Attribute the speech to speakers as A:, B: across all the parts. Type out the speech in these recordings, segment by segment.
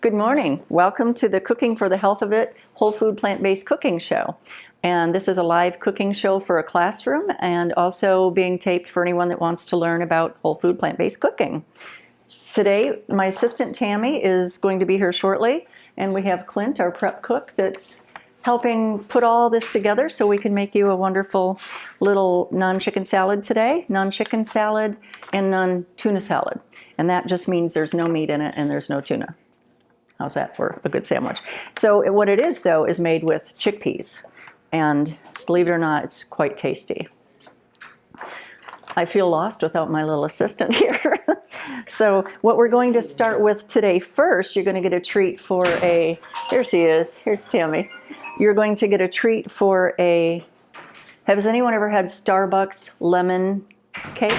A: Good morning. Welcome to the Cooking for the Health of It Whole Food Plant-Based Cooking Show. And this is a live cooking show for a classroom and also being taped for anyone that wants to learn about whole food plant-based cooking. Today, my assistant Tammy is going to be here shortly, and we have Clint, our prep cook, that's helping put all this together so we can make you a wonderful little non-chicken salad today, non-chicken salad and non-tuna salad. And that just means there's no meat in it and there's no tuna. How's that for a good sandwich? So what it is, though, is made with chickpeas. And believe it or not, it's quite tasty. I feel lost without my little assistant here. So what we're going to start with today first, you're going to get a treat for a, here she is, here's Tammy. You're going to get a treat for a, has anyone ever had Starbucks lemon cake?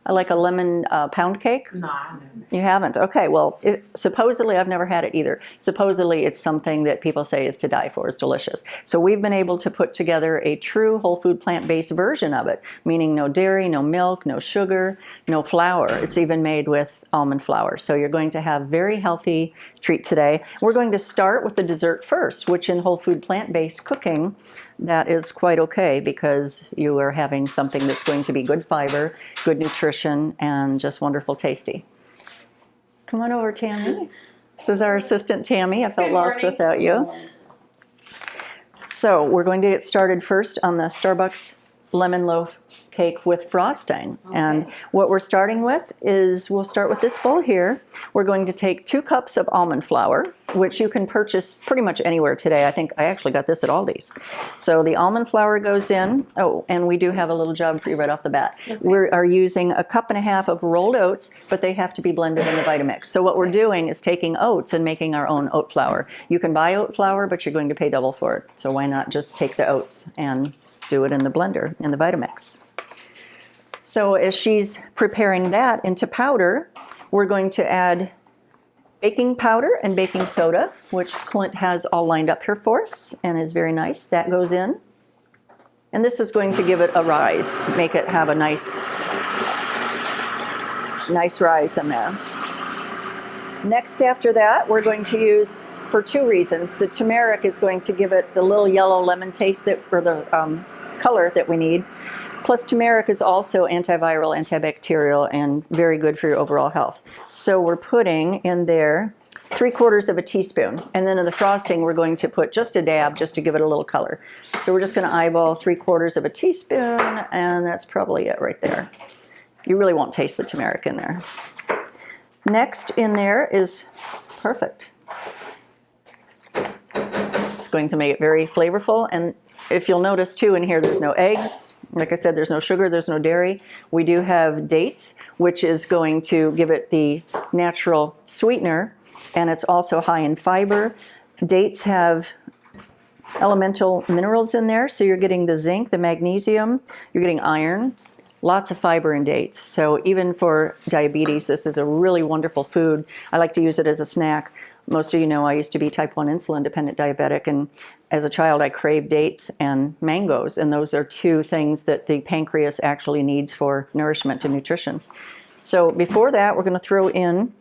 A: Like a lemon pound cake?
B: No, I haven't.
A: You haven't? Okay, well, supposedly, I've never had it either. Supposedly, it's something that people say is to die for. It's delicious. So we've been able to put together a true whole food plant-based version of it, meaning no dairy, no milk, no sugar, no flour. It's even made with almond flour. So you're going to have a very healthy treat today. We're going to start with the dessert first, which in whole food plant-based cooking, that is quite okay because you are having something that's going to be good fiber, good nutrition, and just wonderful tasty. Come on over, Tammy. This is our assistant, Tammy. I felt lost without you. So we're going to get started first on the Starbucks lemon loaf cake with frosting. Okay. And what we're starting with is, we'll start with this bowl here. We're going to take 2 cups of almond flour, which you can purchase pretty much anywhere today. I think I actually got this at Aldi's. So the almond flour goes in. Oh, and we do have a little job for you right off the bat. Okay. We are using 1.5 cups of rolled oats, but they have to be blended in the Vitamix. So what we're doing is taking oats and making our own oat flour. You can buy oat flour, but you're going to pay double for it. So why not just take the oats and do it in the blender, in the Vitamix. So as she's preparing that into powder, we're going to add baking powder and baking soda, which Clint has all lined up here for us and is very nice. That goes in. And this is going to give it a rise, make it have a nice rise in there. Next after that, we're going to use, for 2 reasons, the turmeric is going to give it the little yellow lemon taste that, or the color that we need. Plus turmeric is also antiviral, antibacterial, and very good for your overall health. So we're putting in there 3/4 of a teaspoon. And then in the frosting, we're going to put just a dab just to give it a little color. So we're just going to eyeball 3/4 of a teaspoon, and that's probably it right there. You really won't taste the turmeric in there. Next in there is perfect. It's going to make it very flavorful. And if you'll notice too, in here there's no eggs. Like I said, there's no sugar, there's no dairy. We do have dates, which is going to give it the natural sweetener, and it's also high in fiber. Dates have elemental minerals in there, so you're getting the zinc, the magnesium, you're getting iron, lots of fiber in dates. So even for diabetes, this is a really wonderful food. I like to use it as a snack. Most of you know I used to be type 1 insulin dependent diabetic, and as a child I craved dates and mangoes, and those are 2 things that the pancreas actually needs for nourishment and nutrition. So before that, we're going to throw in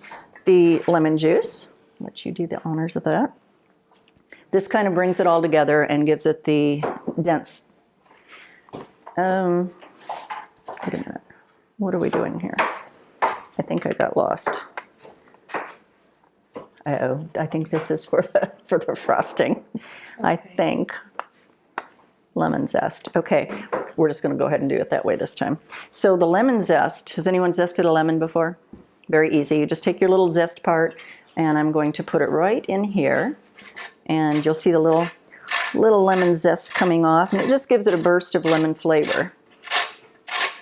A: the lemon juice. Let you do the honors of that. This kind of brings it all together and gives it the dense. Wait a minute. What are we doing here? I think I got lost. Uh-oh, I think this is for the frosting. Okay. I think. Lemon zest. Okay, we're just going to go ahead and do it that way this time. So the lemon zest, has anyone zested a lemon before? Very easy. You just take your little zest part, and I'm going to put it right in here. And you'll see the little lemon zest coming off, and it just gives it a burst of lemon flavor.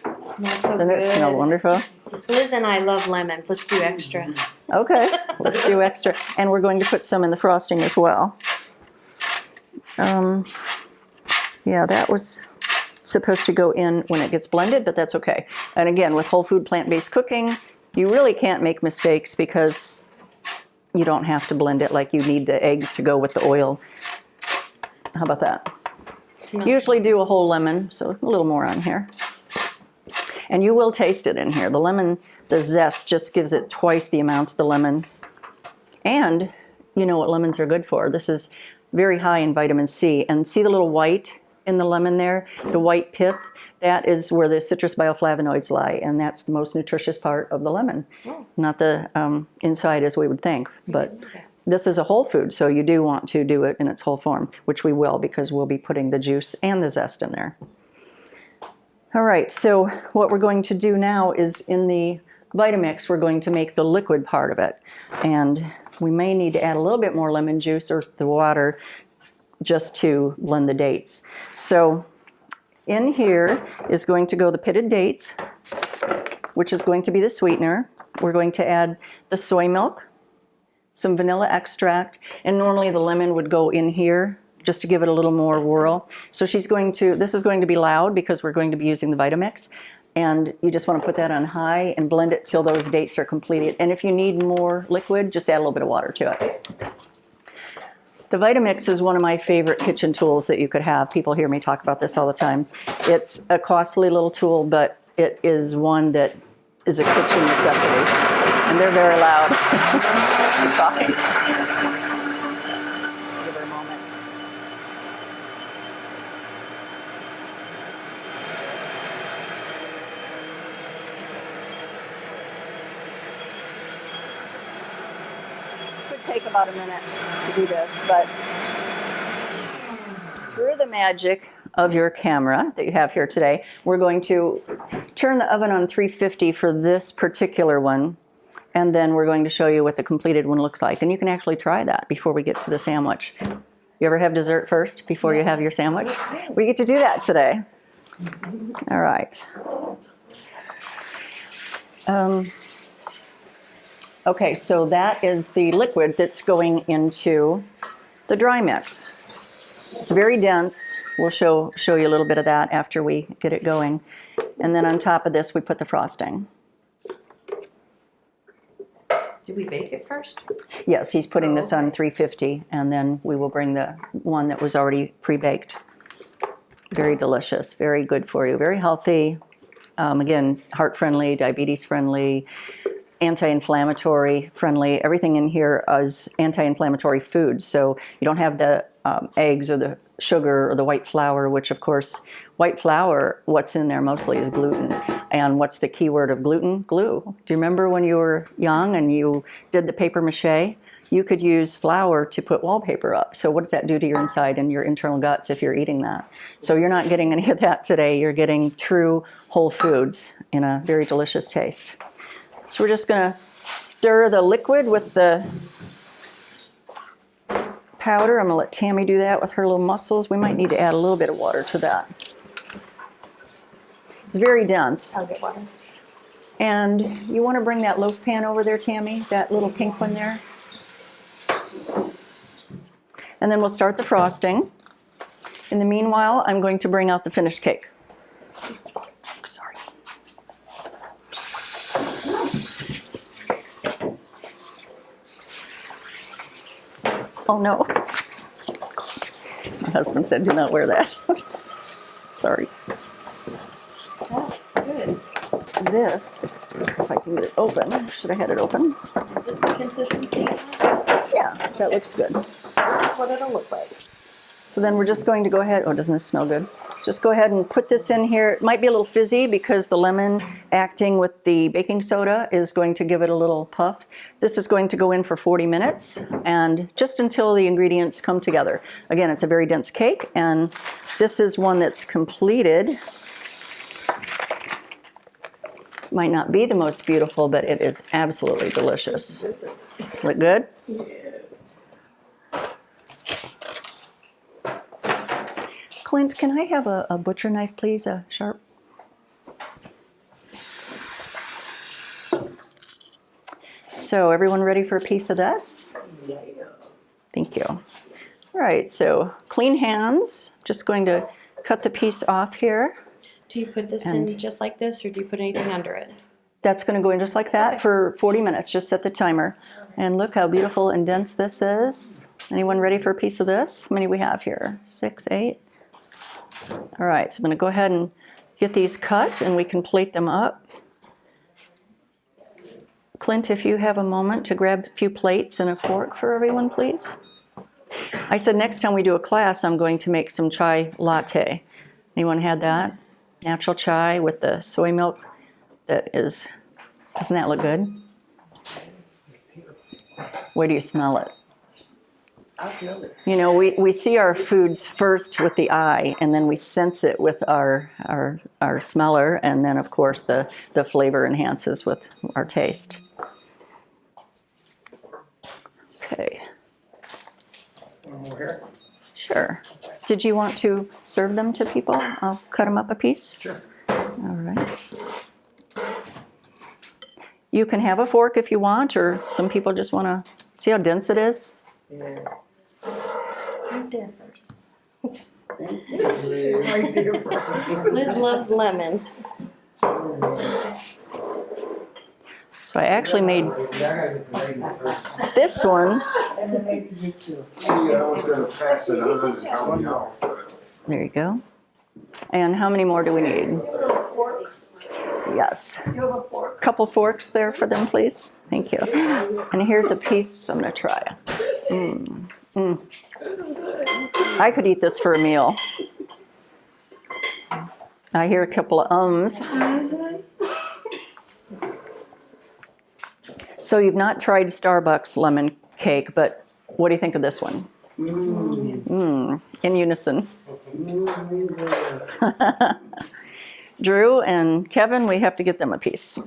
B: It smells so
A: Doesn't
B: good.
A: it smell wonderful?
B: Liz and I love lemon. Let's do extra.
A: Okay, let's do extra. And we're going to put some in the frosting as well. Yeah, that was supposed to go in when it gets blended, but that's okay. And again, with whole food plant-based cooking, you really can't make mistakes because you don't have to blend it like you need the eggs to go with the oil. How about that? Usually do a whole lemon, so a little more on here. And you will taste it in here. The lemon, the zest just gives it twice the amount of the lemon. And you know what lemons are good for. This is very high in vitamin C. And see the little white in the lemon there? The white pith? That is where the citrus bioflavonoids lie, and that's the most nutritious part of the lemon.
B: Oh.
A: Not the inside as we would think, but this is a whole food, so you do want to do it in its whole form, which we will because we'll be putting the juice and the zest in there. All right, so what we're going to do now is in the Vitamix, we're going to make the liquid part of it. And we may need to add a little bit more lemon juice or the water just to blend the dates. So in here is going to go the pitted dates, which is going to be the sweetener. We're going to add the soy milk, some vanilla extract, and normally the lemon would go in here just to give it a little more whirl. So this is going to be loud because we're going to be using the Vitamix. And you just want to put that on high and blend it till those dates are completed. And if you need more liquid, just add a little bit of water to it. The Vitamix is one of my favorite kitchen tools that you could have. People hear me talk about this all the time. It's a costly little tool, but it is one that is a kitchen necessity. And they're very loud. I'm talking. Give her a moment. Take about a minute to do this, but through the magic of your camera that you have here today, we're going to turn the oven on 350 for this particular one, and then we're going to show you what the completed one looks like. And you can actually try that before we get to the sandwich. You ever have dessert first before you have your sandwich? We get to do that today. All right. Okay, so that is the liquid that's going into the dry mix. It's very dense. We'll show you a little bit of that after we get it going. And then on top of this, we put the frosting.
B: Do we bake it first?
A: Yes, he's putting this on 350, and then we will bring the one that was already pre-baked. Very delicious, very good for you, very healthy. Again, heart-friendly, diabetes-friendly, anti-inflammatory friendly. Everything in here is anti-inflammatory food, so you don't have the eggs or the sugar or the white flour, which of course, white flour, what's in there mostly is gluten. And what's the key word of gluten? Glue. Do you remember when you were young and you did the paper mache? You could use flour to put wallpaper up. So what does that do to your inside and your internal guts if you're eating that? So you're not getting any of that today. You're getting true whole foods in a very delicious taste. So we're just going to stir the liquid with the powder. I'm going to let Tammy do that with her little muscles. We might need to add a little bit of water to that. It's very dense.
B: I'll get water.
A: And you want to bring that loaf pan over there, Tammy, that little pink one there. And then we'll start the frosting. In the meanwhile, I'm going to bring out the finished cake. Sorry. Oh no. My husband said do not wear that. Sorry.
B: Oh, good.
A: This, if I can get it open, should I had it open?
B: Is this the consistency?
A: Yeah, that looks good.
B: This is what it'll look like.
A: So then we're just going to go ahead, oh, doesn't this smell good? Just go ahead and put this in here. It might be a little fizzy because the lemon acting with the baking soda is going to give it a little puff. This is going to go in for 40 minutes and just until the ingredients come together. Again, it's a very dense cake, and this is one that's completed. Might not be the most beautiful, but it is absolutely delicious. Look good? Clint, can I have a butcher knife, please? A sharp. So, everyone ready for a piece of this? Yeah. Thank you. All right, so clean hands. Just going to cut the piece off here.
B: Do you put this in just like this, or do you put anything under it?
A: That's going to go in just like that for 40 minutes. Just set the timer. And look how beautiful and dense this is. Anyone ready for a piece of this? How many we have here? 6, 8? All right, so I'm going to go ahead and get these cut, and we can plate them up. Clint, if you have a moment to grab a few plates and a fork for everyone, please. I said next time we do a class, I'm going to make some chai latte. Anyone had that? Natural chai with the soy milk that is, doesn't that look good? Where do you smell it?
C: I smell it.
A: You know, we see our foods first with the eye, and then we sense it with our smeller, and then, of course, the flavor enhances with our taste. Okay.
C: One more here.
A: Sure. Did you want to serve them to people? I'll cut them up a piece.
C: Sure.
A: All right. You can have a fork if you want, or some people just want to see how dense it is.
C: Yeah.
B: Right there first.
C: Right there first.
B: Liz loves lemon.
A: So I actually made
C: I gotta get the ladies first.
A: this one.
C: And then maybe you too.
D: See, I was gonna pass it on and help you out.
A: There you go. And how many more do we need? Yes. Couple forks there for them, please. Thank you. And here's a piece I'm going to try. I could eat this for a meal. I hear a couple of ums. So you've not tried Starbucks lemon cake, but what do you think of this one? In unison. Drew and Kevin, we have to get them a piece.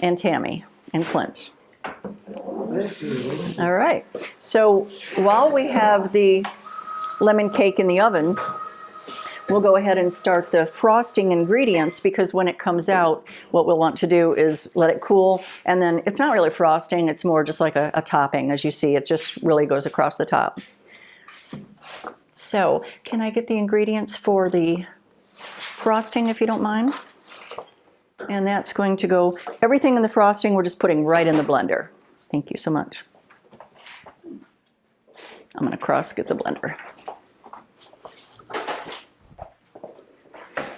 A: And Tammy and Clint. All right. So while we have the lemon cake in the oven, we'll go ahead and start the frosting ingredients, because when it comes out, what we'll want to do is let it cool. And then it's not really frosting, it's more just like a topping. As you see, it just really goes across the top. So can I get the ingredients for the frosting, if you don't mind? And that's going to go, everything in the frosting we're just putting right in the blender. Thank you so much. I'm going to cross-get the blender.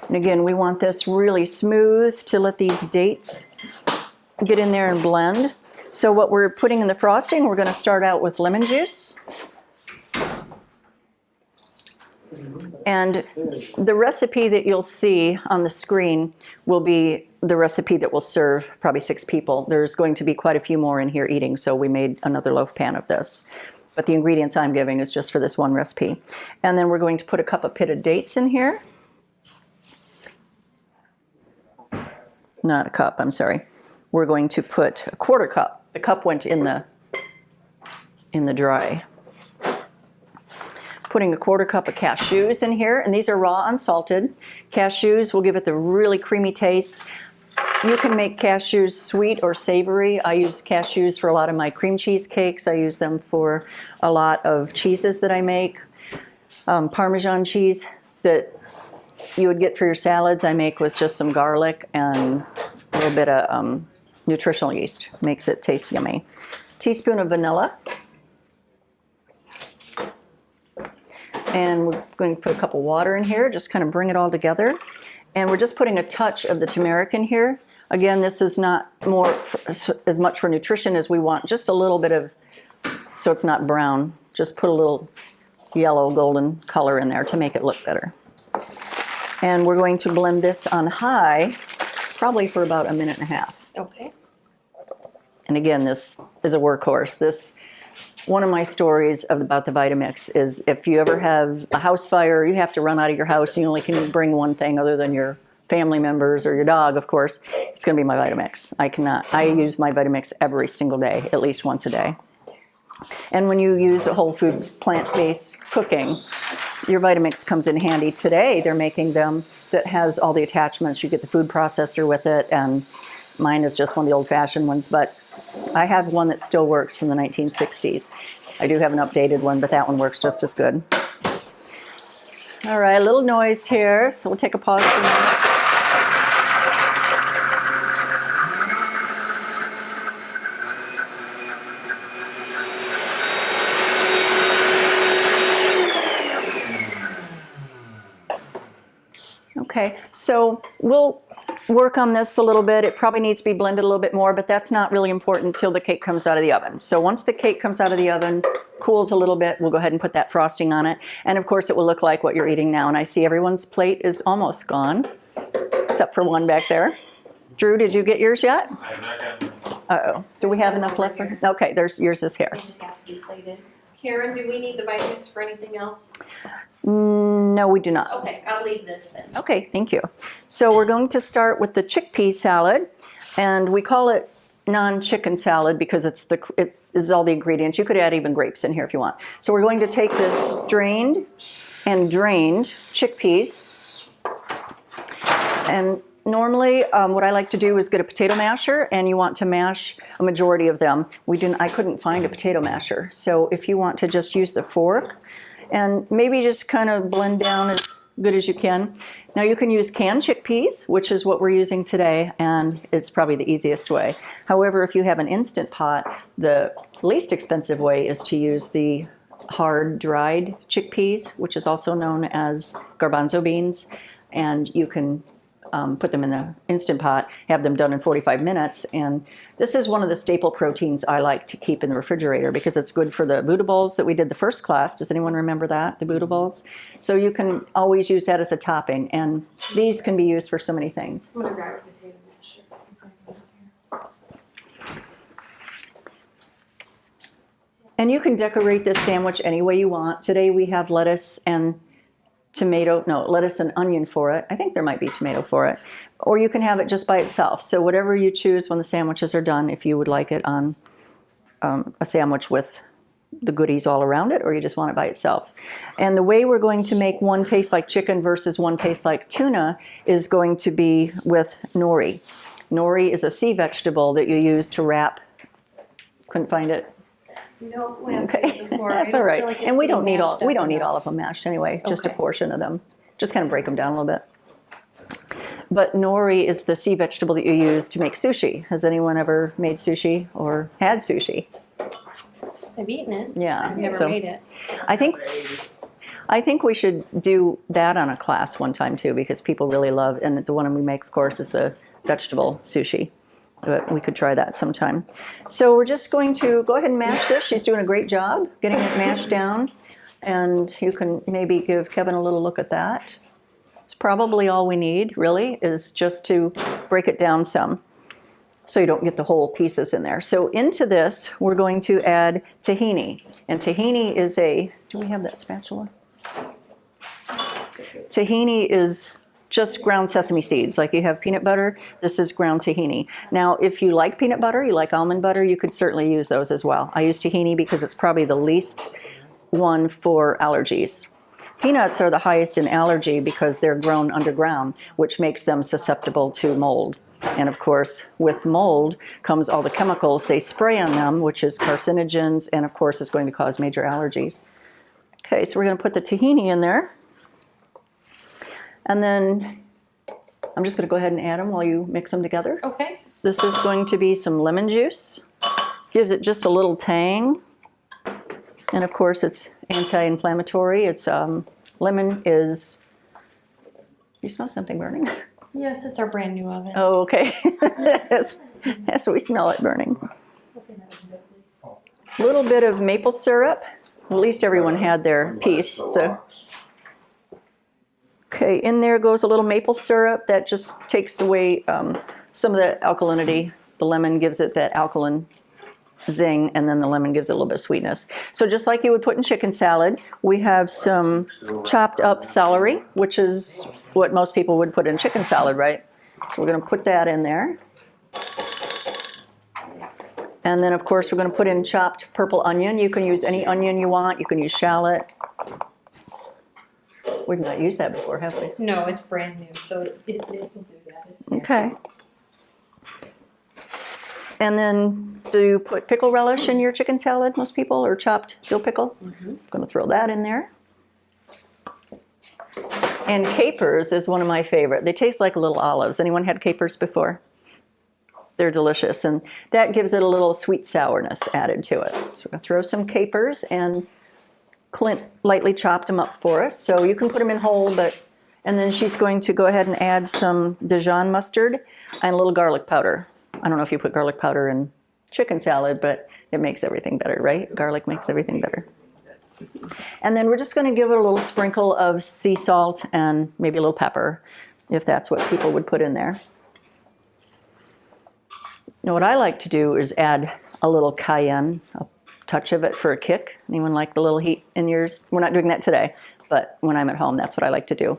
A: And again, we want this really smooth to let these dates get in there and blend. So what we're putting in the frosting, we're going to start out with lemon juice. And the recipe that you'll see on the screen will be the recipe that will serve probably 6 people. There's going to be quite a few more in here eating, so we made another loaf pan of this. But the ingredients I'm giving is just for this one recipe. And then we're going to put a cup of pitted dates in here. Not a cup, I'm sorry. We're going to put a 1/4 cup. The cup went in the dry. Putting a 1/4 cup of cashews in here, and these are raw unsalted. Cashews will give it the really creamy taste. You can make cashews sweet or savory. I use cashews for a lot of my cream cheese cakes. I use them for a lot of cheeses that I make. Parmesan cheese that you would get for your salads, I make with just some garlic and a little bit of nutritional yeast. Makes it taste yummy. Teaspoon of vanilla. And we're going to put a cup of water in here, just kind of bring it all together. And we're just putting a touch of the turmeric in here. Again, this is not as much for nutrition as we want, just a little bit of, so it's not brown. Just put a little yellow golden color in there to make it look better. And we're going to blend this on high, probably for about 1.5 minutes.
B: Okay.
A: And again, this is a workhorse. One of my stories about the Vitamix is if you ever have a house fire, you have to run out of your house, and you only can bring one thing other than your family members or your dog, of course, it's going to be my Vitamix. I use my Vitamix every single day, at least once a day. And when you use a whole food plant-based cooking, your Vitamix comes in handy. Today, they're making them that has all the attachments. You get the food processor with it, and mine is just one of the old-fashioned ones, but I have one that still works from the 1960s. I do have an updated one, but that one works just as good. All right, a little noise here, so we'll take a pause for a minute. Okay, so we'll work on this a little bit. It probably needs to be blended a little bit more, but that's not really important until the cake comes out of the oven. So once the cake comes out of the oven, cools a little bit, we'll go ahead and put that frosting on it. And of course it will look like what you're eating now. And I see everyone's plate is almost gone, except for one back there. Drew, did you get yours yet?
E: I have not gotten them.
A: Uh-oh. Do we have enough left for? Okay, yours is here.
B: They just have to be plated. Karen, do we need the Vitamix for anything else?
A: No, we do not.
B: Okay, I'll leave this then.
A: Okay, thank you. So we're going to start with the chickpea salad, and we call it non-chicken salad because it is all the ingredients. You could add even grapes in here if you want. So we're going to take the strained and drained chickpeas, and normally what I like to do is get a potato masher, and you want to mash a majority of them. I couldn't find a potato masher, so if you want to just use the fork, and maybe just kind of blend down as good as you can. Now you can use canned chickpeas, which is what we're using today, and it's probably the easiest way. However, if you have an Instant Pot, the least expensive way is to use the hard dried chickpeas, which is also known as garbanzo beans, and you can put them in the Instant Pot, have them done in 45 minutes, and this is one of the staple proteins I like to keep in the refrigerator because it's good for the Buddha balls that we did the first class. Does anyone remember that, the Buddha balls? So you can always use that as a topping, and these can be used for so many things.
B: I'm gonna grab a potato masher.
A: And you can decorate this sandwich any way you want. Today we have lettuce and lettuce and onion for it. I think there might be tomato for it. Or you can have it just by itself. So whatever you choose when the sandwiches are done, if you would like it on a sandwich with the goodies all around it, or you just want it by itself. And the way we're going to make one taste like chicken versus one taste like tuna is going to be with nori. Nori is a sea vegetable that you use to wrap. Couldn't find it.
B: No, we haven't
A: Okay,
B: used it before.
A: that's
B: I
A: all
B: don't
A: right.
B: feel like it's
A: And we
B: been
A: don't need
B: mashed
A: all
B: up
A: of them mashed anyway, just a
B: Okay.
A: portion of them. Just kind of break them down a little bit. But nori is the sea vegetable that you use to make sushi. Has anyone ever made sushi or had sushi?
B: enough. I've eaten it.
A: Yeah,
B: I've never
A: so-
B: made it.
A: I think we should do that on a class one time too, because people really love, and the one we make, of course, is the vegetable sushi. But we could try that sometime. So we're just going to go ahead and mash this. She's doing a great job getting it mashed down. And you can maybe give Kevin a little look at that. It's probably all we need, really, is just to break it down some so you don't get the whole pieces in there. So into this, we're going to add tahini. And tahini is do we have that spatula? Tahini is just ground sesame seeds. Like you have peanut butter, this is ground tahini. Now, if you like peanut butter, you like almond butter, you could certainly use those as well. I use tahini because it's probably the least one for allergies. Peanuts are the highest in allergy because they're grown underground, which makes them susceptible to mold. And of course, with mold comes all the chemicals they spray on them, which is carcinogens, and of course is going to cause major allergies. Okay, so we're going to put the tahini in there. And then I'm just going to go ahead and add them while you mix them together.
B: Okay.
A: This is going to be some lemon juice. Gives it just a little tang. And of course it's anti-inflammatory. It's lemon is, you smell something burning?
B: Yes, it's our brand new oven.
A: Oh, okay. Yes, so we smell it burning. A little bit of maple syrup. At least everyone had their piece. So. Okay, in there goes a little maple syrup that just takes away some of the alkalinity. The lemon gives it that alkaline zing, and then the lemon gives it a little bit of sweetness. So just like you would put in chicken salad, we have some chopped up celery, which is what most people would put in chicken salad, right? So we're going to put that in there. And then, of course, we're going to put in chopped purple onion. You can use any onion you want. You can use shallot. We've not used that before, have we?
B: No, it's brand new, so it will do that. It's here.
A: Okay. And then, do you put pickle relish in your chicken salad, most people, or chopped dill pickle? I'm going to throw that in there. And capers is one of my favorite. They taste like little olives. Anyone had capers before? They're delicious, and that gives it a little sweet sourness added to it. So we're going to throw some capers, and Clint lightly chopped them up for us. So you can put them in whole, but And then she's going to go ahead and add some Dijon mustard and a little garlic powder. I don't know if you put garlic powder in chicken salad, but it makes everything better, right? Garlic makes everything better. And then we're just going to give it a little sprinkle of sea salt and maybe a little pepper, if that's what people would put in there. Now what I like to do is add a little cayenne, a touch of it for a kick. Anyone like the little heat in yours? We're not doing that today, but when I'm at home, that's what I like to do.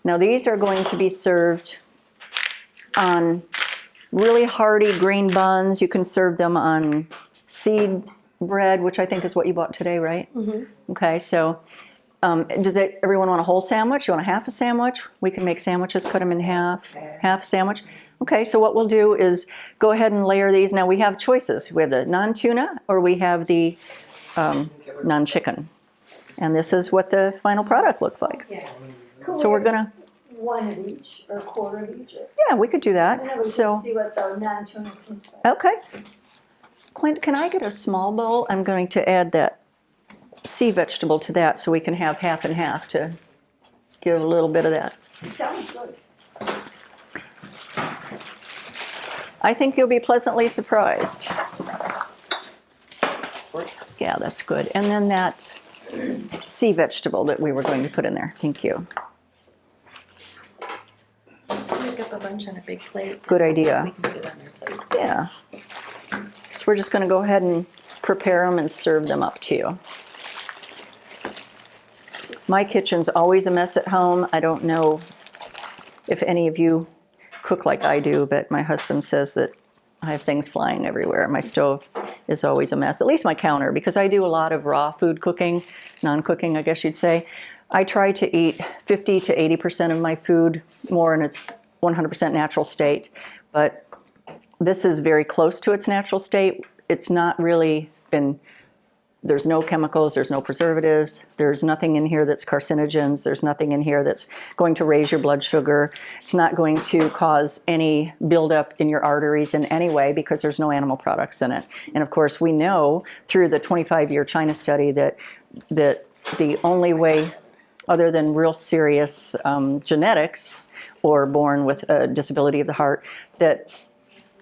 A: Now these are going to be served on really hearty green buns. You can serve them on seed bread, which I think is what you bought today, right? Mm-hmm. Okay, so does everyone want a whole sandwich? You want a half a sandwich? We can make sandwiches, cut them in half, half sandwich. Okay, so what we'll do is go ahead and layer these. Now we have choices. We have the non-tuna or we have the non-chicken. And this is what the final product looks like.
E: Yeah.
A: So we're gonna,
E: One of each, or a quarter of each.
A: yeah, we could do
E: And then
A: that.
E: we
A: So,
E: can see what the non-tuna tastes like.
A: okay. Clint, can I get a small bowl? I'm going to add that sea vegetable to that so we can have half and half to give a little bit of that.
E: Sounds good.
A: I think you'll be pleasantly surprised. Yeah, that's good. And then that sea vegetable that we were going to put in there. Thank you.
B: Make up a bunch on a big plate.
A: Good idea.
B: We can put it on their plates.
A: Yeah. So we're just going to go ahead and prepare them and serve them up to you. My kitchen's always a mess at home. I don't know if any of you cook like I do, but my husband says that I have things flying everywhere. My stove is always a mess, at least my counter, because I do a lot of raw food cooking, non-cooking, I guess you'd say. I try to eat 50 to 80% of my food more in its 100% natural state, but this is very close to its natural state. It's not really been, there's no chemicals, there's no preservatives, there's nothing in here that's carcinogens, there's nothing in here that's going to raise your blood sugar. It's not going to cause any buildup in your arteries in any way because there's no animal products in it. And of course, we know through the 25-year China study that the only way, other than real serious genetics or born with a disability of the heart, that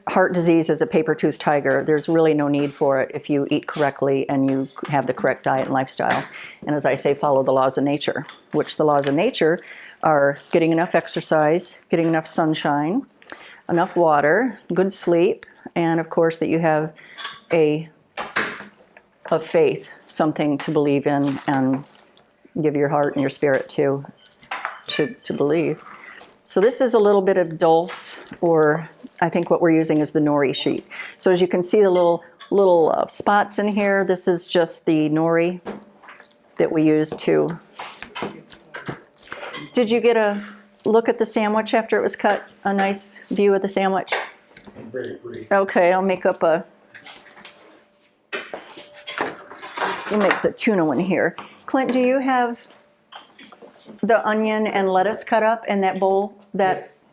A: heart disease is a paper-toothed tiger. There's really no need for it if you eat correctly and you have the correct diet and lifestyle. And as I say, follow the laws of nature, which the laws of nature are getting enough exercise, getting enough sunshine, enough water, good sleep, and of course that you have a faith, something to believe in and give your heart and your spirit to believe. So this is a little bit of dulse, or I think what we're using is the nori sheet. So as you can see the little spots in here, this is just the nori that we use to. Did you get a look at the sandwich after it was cut? A nice view of the sandwich?
D: Very pretty.
A: Okay, I'll make up we'll make the tuna one here. Clint, do you have the onion and lettuce cut up in that bowl?
C: Yes.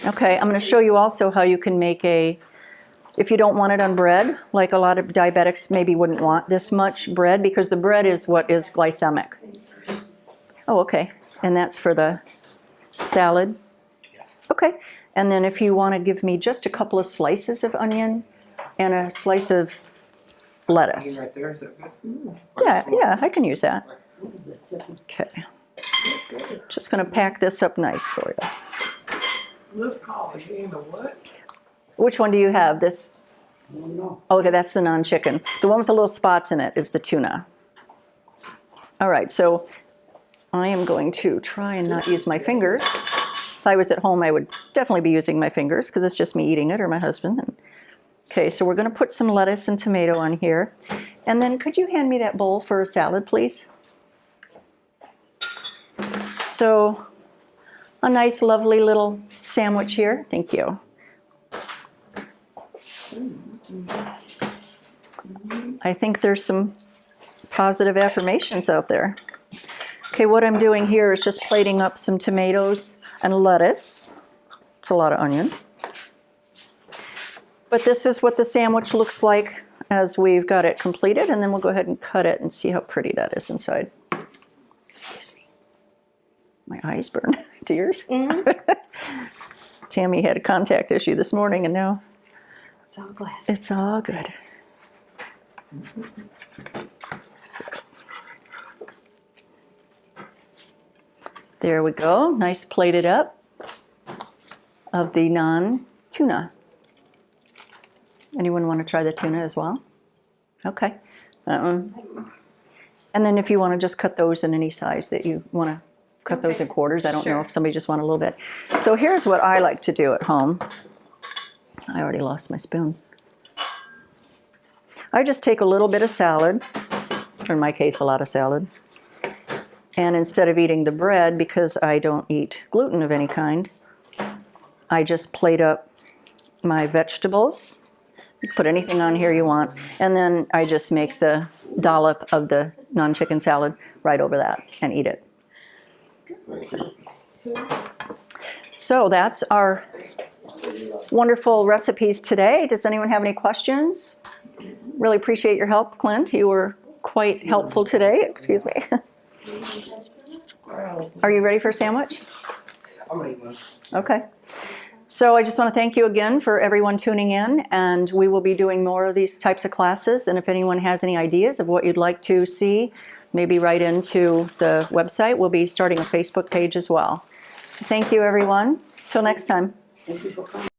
A: Okay, I'm going to show you also how you can make if you don't want it on bread, like a lot of diabetics maybe wouldn't want this much bread because the bread is what is glycemic. Oh, okay. And that's for the salad?
C: Yes.
A: Okay. And then if you want to give me just a couple of slices of onion and a slice of lettuce.
C: Right there, is that good?
A: Yeah, I can use that. Okay. Just going to pack this up nice for you.
C: Let's call it again the what?
A: Which one do you have? This?
C: No.
A: Oh, okay, that's the non-chicken. The one with the little spots in it is the tuna. All right, so I am going to try and not use my fingers. If I was at home, I would definitely be using my fingers because it's just me eating it or my husband. Okay, so we're going to put some lettuce and tomato on here. And then could you hand me that bowl for a salad, please? So a nice, lovely little sandwich here. Thank you. I think there's some positive affirmations out there. Okay, what I'm doing here is just plating up some tomatoes and lettuce. It's a lot of onion. But this is what the sandwich looks like as we've got it completed, and then we'll go ahead and cut it and see how pretty that is inside. Excuse me. My eyes burn. to yours?
B: Mm-hmm.
A: Tammy had a contact issue this morning, and now
B: It's all glass.
A: it's all good. There we go, nice plated up of the non-tuna. Anyone want to try the tuna as well? Okay. And then if you want to just cut those in any size that you want to cut those in quarters. I don't know
B: Sure.
A: if somebody just want a little bit. So here's what I like to do at home. I already lost my spoon. I just take a little bit of salad, or in my case, a lot of salad. And instead of eating the bread, because I don't eat gluten of any kind, I just plate up my vegetables. You can put anything on here you want. And then I just make the dollop of the non-chicken salad right over that and eat it. So that's our wonderful recipes today. Does anyone have any questions? Really appreciate your help, Clint. You were quite helpful today. Excuse me. Are you ready for a sandwich?
D: I'll make one.
A: Okay. So I just want to thank you again for everyone tuning in, and we will be doing more of these types of classes. And if anyone has any ideas of what you'd like to see, maybe write into the website. We'll be starting a Facebook page as well. So thank you, everyone. Till next time.
C: Thank you for coming.